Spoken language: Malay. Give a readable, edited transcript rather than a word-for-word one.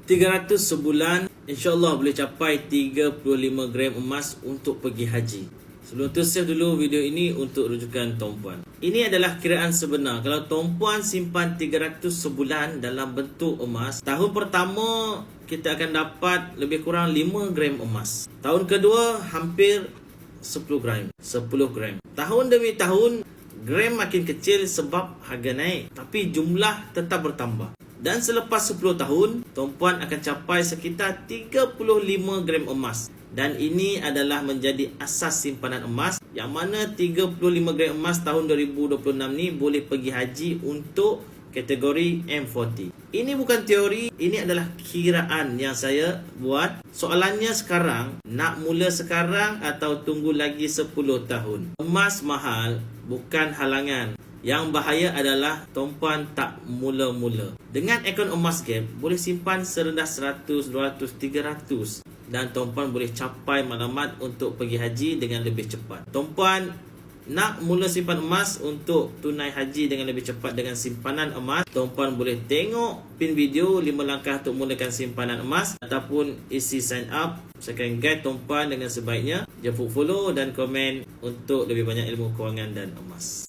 300 sebulan, insyaAllah boleh capai 35 gram emas untuk pergi haji. Sebelum tu save dulu video ini untuk rujukan tuan-puan. Ini adalah kiraan sebenar. Kalau tuan-puan simpan 300 sebulan dalam bentuk emas, tahun pertama kita akan dapat lebih kurang 5 gram emas. Tahun kedua hampir 10 gram. Tahun demi tahun gram makin kecil sebab harga naik, tapi jumlah tetap bertambah. Dan selepas 10 tahun, tuan-puan akan capai sekitar 35 gram emas. Dan ini adalah menjadi asas simpanan emas, yang mana 35 gram emas tahun 2026 ni boleh pergi haji untuk kategori M40. Ini bukan teori, ini adalah kiraan yang saya buat. Soalannya sekarang, nak mula sekarang atau tunggu lagi 10 tahun? Emas mahal bukan halangan. Yang bahaya adalah tuan-puan tak mula-mula. Dengan akaun emas gap, boleh simpan serendah 100, 200, 300. Dan tuan-puan boleh capai maklumat untuk pergi haji dengan lebih cepat. Tuan-puan nak mula simpan emas untuk tunai haji dengan lebih cepat dengan simpanan emas, tuan-puan boleh tengok pin video 5 langkah untuk mulakan simpanan emas ataupun isi sign up. Saya akan guide tuan-puan dengan sebaiknya. Jangan follow dan komen untuk lebih banyak ilmu kewangan dan emas.